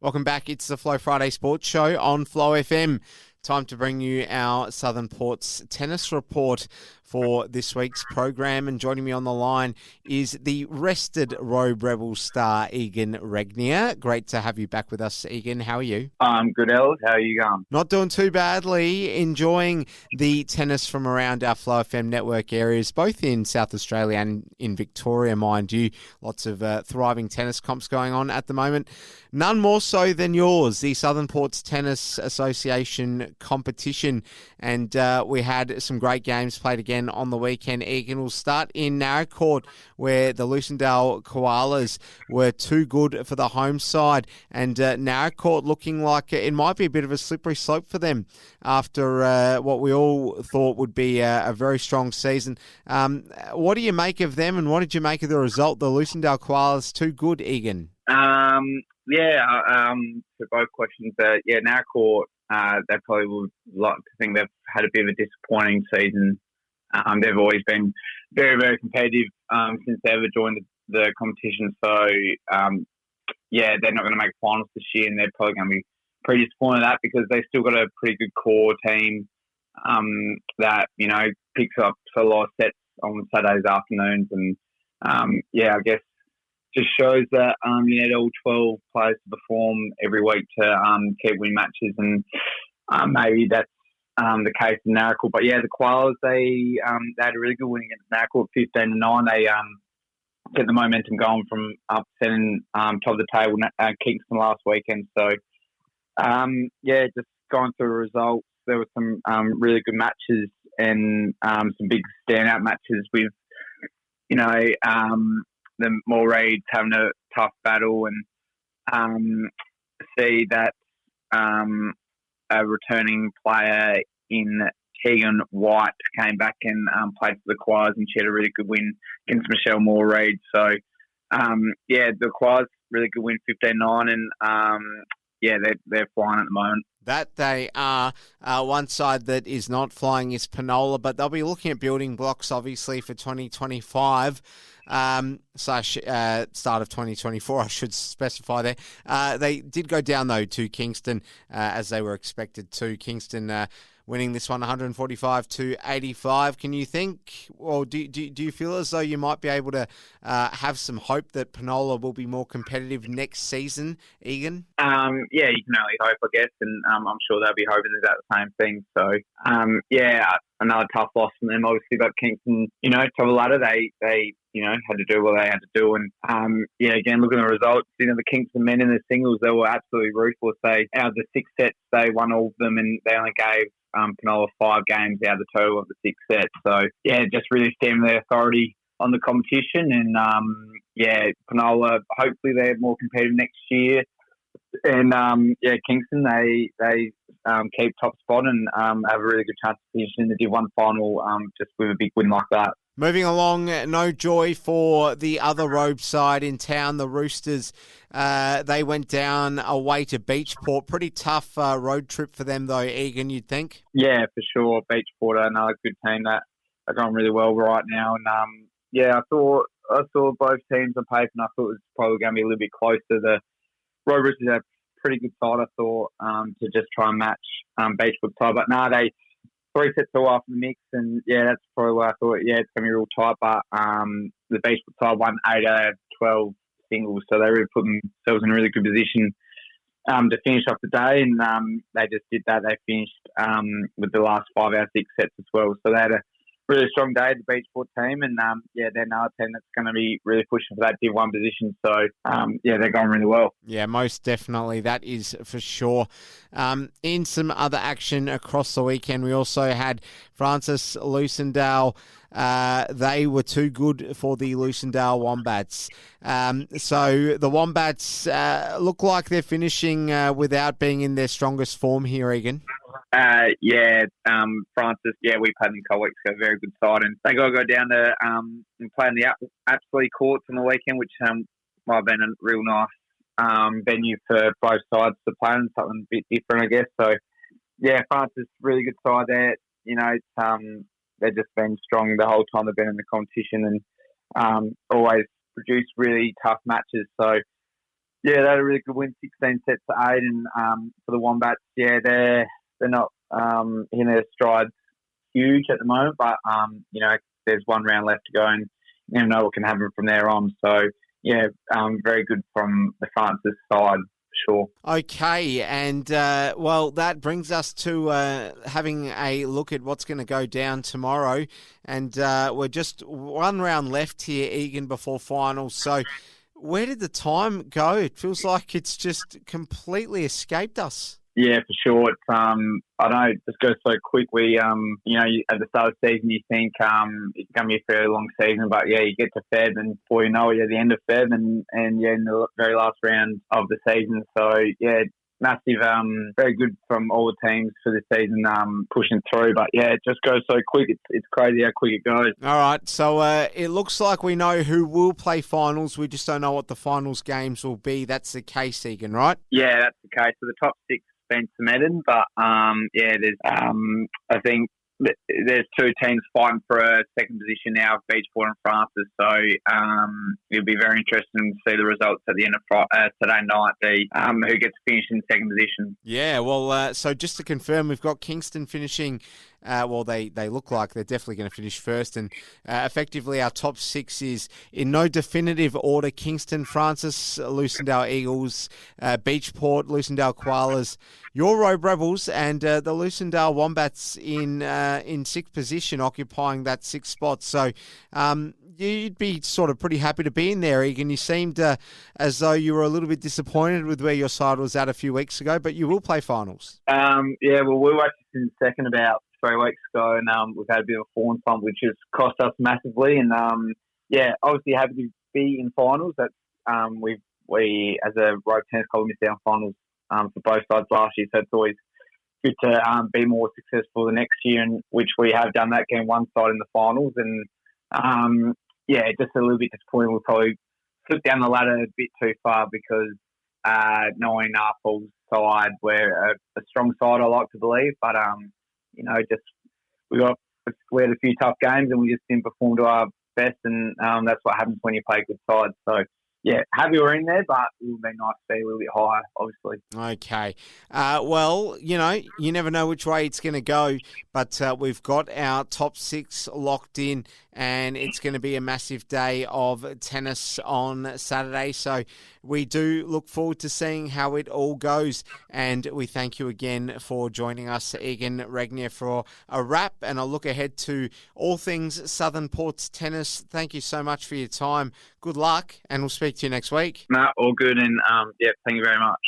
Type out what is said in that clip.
Welcome back. It's the Flow Friday Sports Show on Flow FM. Time to bring you our Southern Ports tennis report for this week's program. And joining me on the line is the rested Robe Rebels star, Egan Regnier. Great to have you back with us, Egan. How are you? I'm good, Els. How are you going? Not doing too badly. Enjoying the tennis from around our Flow FM network areas, both in South Australia and in Victoria, mind you. Lots of thriving tennis comps going on at the moment. None more so than yours, the Southern Ports Tennis Association competition. And we had some great games played again on the weekend. Egan, will start in Narracourt, where the Lucindale Koalas were too good for the home side. And Narracourt looking like it might be a bit of a slippery slope for them after what we all thought would be a very strong season. What do you make of them, and what did you make of the result? The Lucindale Koalas too good, Egan? For both questions, Narracourt, they probably would like to think they've had a bit of a disappointing season. They've always been very, very competitive since they ever joined the competition. So, they're not going to make finals this year, and they're probably going to be pretty disappointed at that because they've still got a pretty good core team that, picks up a lot of sets on Saturdays afternoons. And, I guess just shows that you need all 12 players to perform every week to keep winning matches, and maybe that's the case in Narracourt. But the Koalas, they had a really good win against Narracourt, 15-9. They get the momentum going from upsetting top of the table Kingston last weekend. So just going through the results, there were some really good matches and some big standout matches with the Mulreeds having a tough battle, and see that a returning player in Tegan White came back and played for the Koalas, and she had a really good win against Michelle Mulreed. So, the Koalas, really good win, 15-9, and they're flying at the moment. That they are. One side that is not flying is Penola, but they'll be looking at building blocks, obviously, for 2025. Start of 2024, I should specify there. They did go down, though, to Kingston, as they were expected to. Kingston winning this one 145-85. Can you think, or do you feel as though you might be able to have some hope that Penola will be more competitive next season, Egan? You can only hope, I guess, and I'm sure they'll be hoping about the same thing. So, another tough loss from them, obviously, but Kingston, top of the ladder, they had to do what they had to do. And, again, looking at the results, the Kingston men in the singles, they were absolutely ruthless. Out of the 6 sets, they won all of them, and they only gave Penola 5 games out of the total of the 6 sets. So, just really stamping their authority on the competition. And, Penola, hopefully they're more competitive next year. And, Kingston, they keep top spot and have a really good chance to finish in the Div 1 final just with a big win like that. Moving along, no joy for the other Robe side in town, the Roosters. They went down away to Beachport. Pretty tough road trip for them, though, Egan, you'd think? Yeah, for sure. Beachport are another good team that are going really well right now. And, I saw both teams on paper, and I thought it was probably going to be a little bit closer. The Robe Roosters are a pretty good side, I thought, to just try and match Beachport side. But no, they 3 sets all after the mix, and that's probably what I thought. It's going to be real tight, but the Beachport side won 8 out of 12 singles, so they really put themselves in a really good position to finish off the day, and they just did that. They finished with the last 5 out of 6 sets as well, so they had a really strong day, the Beachport team, and they're another team that's going to be really pushing for that Div 1 position. So they're going really well. Yeah, most definitely, that is for sure. In some other action across the weekend, we also had Francis Lucindale. They were too good for the Lucindale Wombats. So the Wombats look like they're finishing without being in their strongest form here, Egan. Francis, we played in a couple weeks ago, very good side, and they got to go down to and play in the Apsley courts on the weekend, which might have been a real nice venue for both sides to play in, something a bit different, I guess. So, Francis, really good side there. They've just been strong the whole time they've been in the competition, and always produced really tough matches. So, Yeah, they had a really good win, 16 sets to 8, and for the Wombats, yeah, they're not in their strides huge at the moment, but there's one round left to go, and you never know what can happen from there on. So yeah, very good from the Francis side. Sure. Okay, and that brings us to having a look at what's going to go down tomorrow, and we're just one round left here, Egan, before finals. So, where did the time go? It feels like it's just completely escaped us. Yeah, for sure. It's I know it just goes so quick. We at the start of the season you think it's going to be a fairly long season, but yeah, you get to Feb and before you know it, you're at the end of Feb and yeah, in the very last round of the season. So yeah, massive, very good from all the teams for the season pushing through. But yeah, it just goes so quick. It's crazy how quick it goes. All right, so it looks like we know who will play finals. We just don't know what the finals games will be. That's the case, Egan, right? Yeah, that's the case. So the top 6 been cemented, but there's I think there's 2 teams fighting for a second position now, Beachport and Francis. So it'll be very interesting to see the results at the end of today night. Who gets finished in second position? Yeah, well, so just to confirm, we've got Kingston finishing. They look like they're definitely going to finish first, and effectively our top 6 is in no definitive order: Kingston, Francis, Lucendale Eagles, Beachport, Lucendale Koalas, your Robe Rebels, and the Lucendale Wombats in 6th position, occupying that 6th spot. So you'd be sort of pretty happy to be in there, Egan. You seemed as though you were a little bit disappointed with where your side was at a few weeks ago, but you will play finals. Yeah, well, we were actually in second about 3 weeks ago, and we've had a bit of a form bump, which has cost us massively. And obviously happy to be in finals. That's we as a Robe Tennis Club missed out on finals for both sides last year, so it's always good to be more successful the next year, and which we have done that, getting one side in the finals. And just a little bit disappointing. We'll probably slip down the ladder a bit too far because knowing our full side, we're a strong side, I like to believe, but we had a few tough games and we just didn't perform to our best, and that's what happens when you play good sides. So yeah, happy we're in there, but it would be nice to be a little bit higher, obviously. Okay. You never know which way it's going to go, but we've got our top 6 locked in, and it's going to be a massive day of tennis on Saturday. So we do look forward to seeing how it all goes, and we thank you again for joining us, Egan Regnier, for a wrap and a look ahead to all things Southern Ports tennis. Thank you so much for your time. Good luck, and we'll speak to you next week. No, all good, and thank you very much.